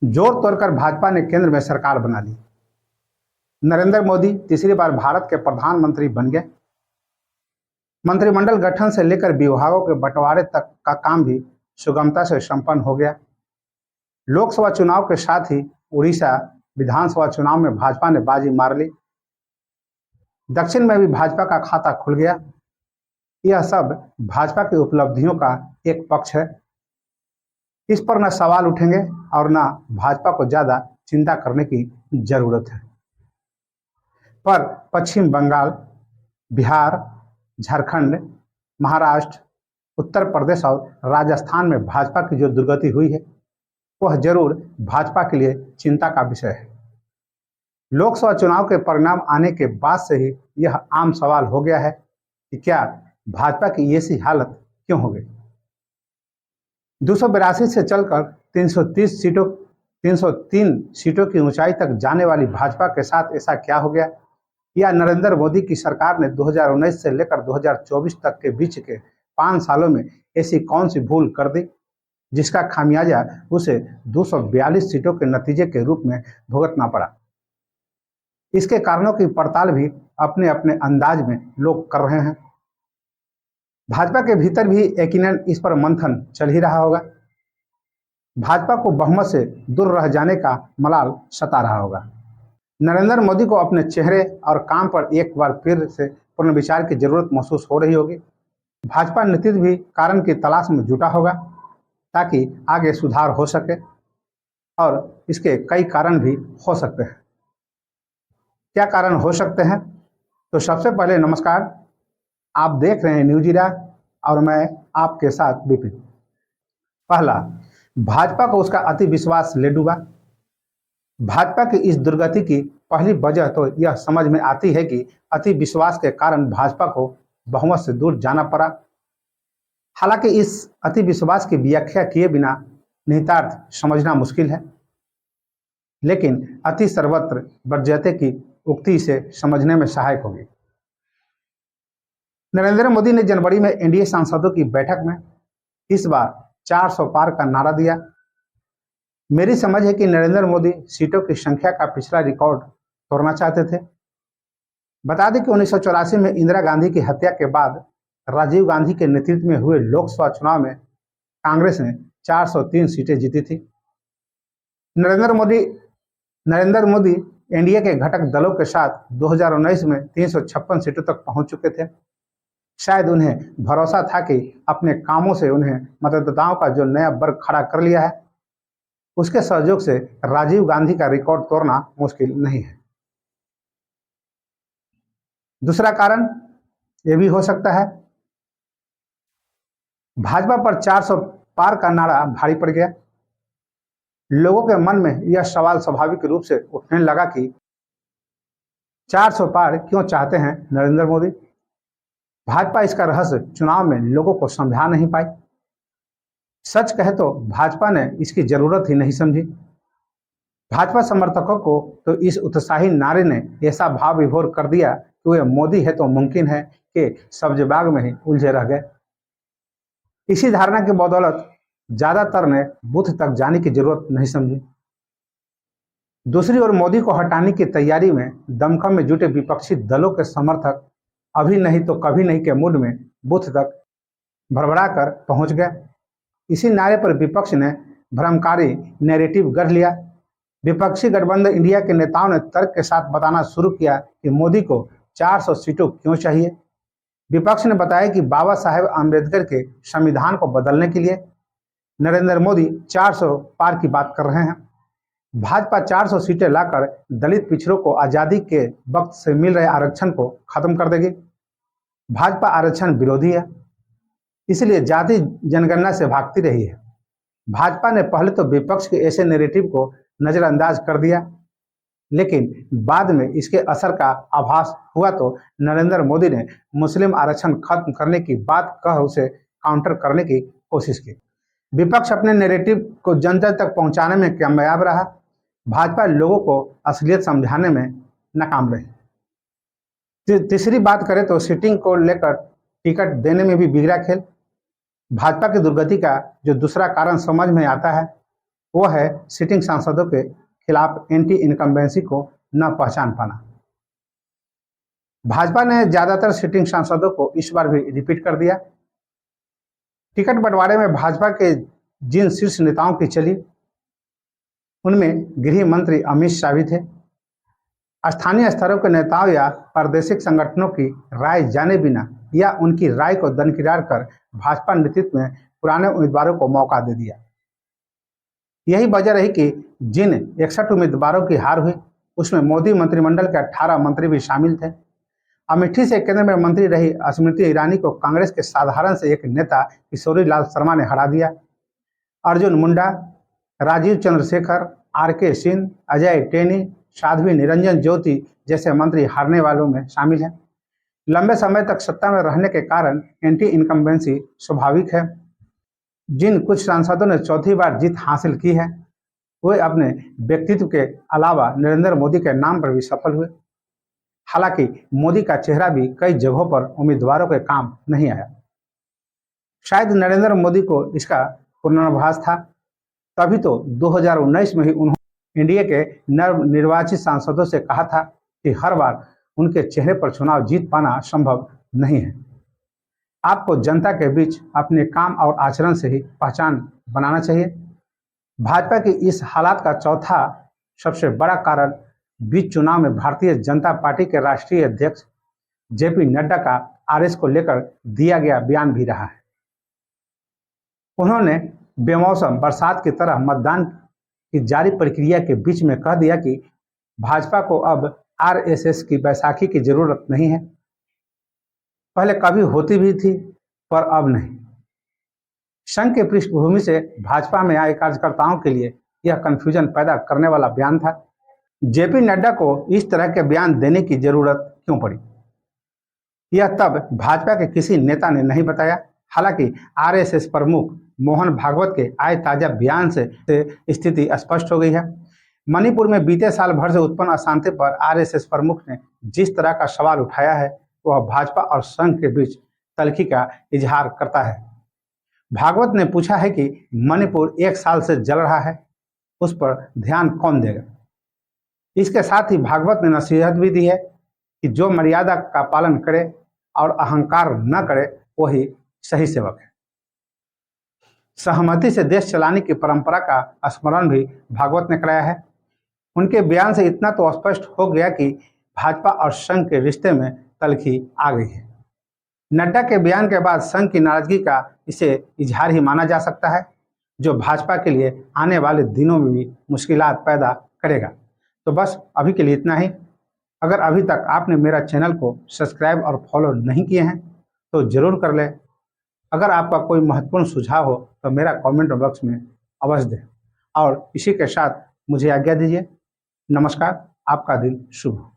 जोर तोड़कर भाजपा ने केंद्र में सरकार बना ली। नरेंद्र मोदी तीसरी बार भारत के प्रधानमंत्री बन गए। मंत्रिमंडल गठन से लेकर विभागों के बंटवारे तक का काम भी सुगमता से संपन्न हो गया। लोकसभा चुनाव के साथ ही उड़ीसा विधानसभा चुनाव में भाजपा ने बाजी मार ली। दक्षिण में भी भाजपा का खाता खुल गया। यह सब भाजपा की उपलब्धियों का एक पक्ष है। इस पर न सवाल उठेंगे और न भाजपा को ज्यादा चिंता करने की जरूरत है। पर पश्चिम बंगाल, बिहार, झारखंड, महाराष्ट्र, उत्तर प्रदेश और राजस्थान में भाजपा की जो दुर्गति हुई है वह जरूर भाजपा के लिए चिंता का विषय है। लोकसभा चुनाव के परिणाम आने के बाद से ही यह आम सवाल हो गया है कि क्या भाजपा की ऐसी हालत क्यों हो गई। 282 से चलकर 303 सीटों की ऊंचाई तक जाने वाली भाजपा के साथ ऐसा क्या हो गया, या नरेंद्र मोदी की सरकार ने 2019 से लेकर 2024 तक के बीच के 5 सालों में ऐसी कौन सी भूल कर दी जिसका खामियाजा उसे 242 सीटों के नतीजे के रूप में भुगतना पड़ा। इसके कारणों की पड़ताल भी अपने अपने अंदाज में लोग कर रहे हैं। भाजपा के भीतर भी यकीनन इस पर मंथन चल ही रहा होगा। भाजपा को बहुमत से दूर रह जाने का मलाल सता रहा होगा। नरेंद्र मोदी को अपने चेहरे और काम पर एक बार फिर से पुनर्विचार की जरूरत महसूस हो रही होगी। भाजपा नेतृत्व भी कारण की तलाश में जुटा होगा ताकि आगे सुधार हो सके, और इसके कई कारण भी हो सकते हैं। क्या कारण हो सकते हैं? तो सबसे पहले नमस्कार, आप देख रहे हैं न्यूज़-ईरा और मैं आपके साथ विपिन। पहला, भाजपा को उसका अति विश्वास ले डूबा। भाजपा की इस दुर्गति की पहली वजह तो यह समझ में आती है कि अति विश्वास के कारण भाजपा को बहुमत से दूर जाना पड़ा। हालांकि इस अति विश्वास की व्याख्या किए बिना निहितार्थ समझना मुश्किल है, लेकिन अति सर्वत्र वर्ज्यते की उक्ति से समझने में सहायक होगी। नरेंद्र मोदी ने जनवरी में एनडीए सांसदों की बैठक में इस बार 400 पार का नारा दिया। मेरी समझ है कि नरेंद्र मोदी सीटों की संख्या का पिछला रिकॉर्ड तोड़ना चाहते थे। बता दें कि 1984 में इंदिरा गांधी की हत्या के बाद राजीव गांधी के नेतृत्व में हुए लोकसभा चुनाव में कांग्रेस ने 403 सीटें जीती थी। नरेंद्र मोदी एनडीए के घटक दलों के साथ 2019 में 356 सीटों तक पहुंच चुके थे। शायद उन्हें भरोसा था कि अपने कामों से उन्हें मतदाताओं का जो नया वर्ग खड़ा कर लिया है उसके सहयोग से राजीव गांधी का रिकॉर्ड तोड़ना मुश्किल नहीं है। दूसरा कारण यह भी हो सकता है, भाजपा पर 400 पार का नारा भारी पड़ गया। लोगों के मन में यह सवाल स्वाभाविक रूप से उठने लगा कि 400 पार क्यों चाहते हैं नरेंद्र मोदी। भाजपा इसका रहस्य चुनाव में लोगों को समझा नहीं पाई। सच कहे तो भाजपा ने इसकी जरूरत ही नहीं समझी। भाजपा समर्थकों को तो इस उत्साही नारे ने ऐसा भाव विभोर कर दिया कि वे मोदी है तो मुमकिन है कि सब्जबाग में ही उलझे रह गए। इसी धारणा की बदौलत ज्यादातर ने बूथ तक जाने की जरूरत नहीं समझी। दूसरी ओर मोदी को हटाने की तैयारी में दमखम में जुटे विपक्षी दलों के समर्थक अभी नहीं तो कभी नहीं के मूड में बूथ तक भड़बड़ा कर पहुंच गए। इसी नारे पर विपक्ष ने भ्रमकारी नैरेटिव गढ़ लिया। विपक्षी गठबंधन इंडिया के नेताओं ने तर्क के साथ बताना शुरू किया कि मोदी को 400 सीटों क्यों चाहिए। विपक्ष ने बताया कि बाबा साहेब आम्बेडकर के संविधान को बदलने के लिए नरेंद्र मोदी 400 पार की बात कर रहे हैं। भाजपा 400 सीटें लाकर दलित पिछड़ों को आजादी के वक्त से मिल रहे आरक्षण को खत्म कर देगी। भाजपा आरक्षण विरोधी है, इसलिए जाति जनगणना से भागती रही है। भाजपा ने पहले तो विपक्ष के ऐसे नैरेटिव को नजरअंदाज कर दिया, लेकिन बाद में इसके असर का आभास हुआ तो नरेंद्र मोदी ने मुस्लिम आरक्षण खत्म करने की बात कह उसे काउंटर करने की कोशिश की। विपक्ष अपने नैरेटिव को जन जन तक पहुंचाने में कामयाब रहा। भाजपा लोगों को असलियत समझाने में नाकाम रही। तीसरी बात करें तो सीटिंग को लेकर टिकट देने में भी बिगड़ा खेल। भाजपा की दुर्गति का जो दूसरा कारण समझ में आता है वो है सिटिंग सांसदों के खिलाफ एंटी इनकम्बेंसी को न पहचान पाना। भाजपा ने ज्यादातर सिटिंग सांसदों को इस बार भी रिपीट कर दिया। टिकट बंटवारे में भाजपा के जिन शीर्ष नेताओं की चली, उनमें गृह मंत्री अमित शाह भी थे। स्थानीय स्तरों के नेताओं या प्रादेशिक संगठनों की राय जाने बिना या उनकी राय को दरकिनार कर भाजपा नेतृत्व में पुराने उम्मीदवारों को मौका दे दिया। यही वजह रही कि जिन 61 उम्मीदवारों की हार हुई, उसमें मोदी मंत्रिमंडल के 18 मंत्री भी शामिल थे। अमेठी से केंद्र में मंत्री रही स्मृति ईरानी को कांग्रेस के साधारण से एक नेता किशोरी लाल शर्मा ने हरा दिया। अर्जुन मुंडा, राजीव चंद्रशेखर, आर.के. सिंह, अजय टेनी, साध्वी निरंजन ज्योति जैसे मंत्री हारने वालों में शामिल हैं। लंबे समय तक सत्ता में रहने के कारण एंटी इनकम्बेंसी स्वाभाविक है। जिन कुछ सांसदों ने चौथी बार जीत हासिल की है, वे अपने व्यक्तित्व के अलावा नरेंद्र मोदी के नाम पर भी सफल हुए। हालांकि मोदी का चेहरा भी कई जगहों पर उम्मीदवारों के काम नहीं आया। शायद नरेंद्र मोदी को इसका पूर्वाभास था, तभी तो 2019 में ही उन्होंने एनडीए के नवनिर्वाचित सांसदों से कहा था कि हर बार उनके चेहरे पर चुनाव जीत पाना संभव नहीं है। आपको जनता के बीच अपने काम और आचरण से ही पहचान बनाना चाहिए। भाजपा की इस हालात का चौथा सबसे बड़ा कारण बीच चुनाव में भारतीय जनता पार्टी के राष्ट्रीय अध्यक्ष जेपी नड्डा का आरएस को लेकर दिया गया बयान भी रहा है। उन्होंने बेमौसम बरसात की तरह मतदान की जारी प्रक्रिया के बीच में कह दिया कि भाजपा को अब आरएसएस की बैसाखी की जरूरत नहीं है। पहले कभी होती भी थी, पर अब नहीं। संघ के पृष्ठभूमि से भाजपा में आए कार्यकर्ताओं के लिए यह कंफ्यूजन पैदा करने वाला बयान था। जेपी नड्डा को इस तरह के बयान देने की जरूरत क्यों पड़ी, यह तब भाजपा के किसी नेता ने नहीं बताया। हालांकि आरएसएस प्रमुख मोहन भागवत के आए ताजा बयान से स्थिति स्पष्ट हो गई है। मणिपुर में बीते साल भर से उत्पन्न अशांति पर आरएसएस प्रमुख ने जिस तरह का सवाल उठाया है, वह भाजपा और संघ के बीच तल्खी का इजहार करता है। भागवत ने पूछा है कि मणिपुर 1 साल से जल रहा है, उस पर ध्यान कौन देगा। इसके साथ ही भागवत ने नसीहत भी दी है कि जो मर्यादा का पालन करे और अहंकार न करे, वही सही सेवक है। सहमति से देश चलाने की परंपरा का स्मरण भी भागवत ने कराया है। उनके बयान से इतना तो स्पष्ट हो गया कि भाजपा और संघ के रिश्ते में तल्खी आ गई है। नड्डा के बयान के बाद संघ की नाराजगी का इसे इजहार ही माना जा सकता है, जो भाजपा के लिए आने वाले दिनों में भी मुश्किलात पैदा करेगा। तो बस अभी के लिए इतना ही। अगर अभी तक आपने मेरा चैनल को सब्सक्राइब और फॉलो नहीं किए हैं तो ज़रूर कर लें। अगर आपका कोई महत्वपूर्ण सुझाव हो तो मेरा कमेंट बॉक्स में अवश्य दें। और इसी के साथ मुझे आज्ञा दीजिए। नमस्कार, आपका दिन शुभ हो।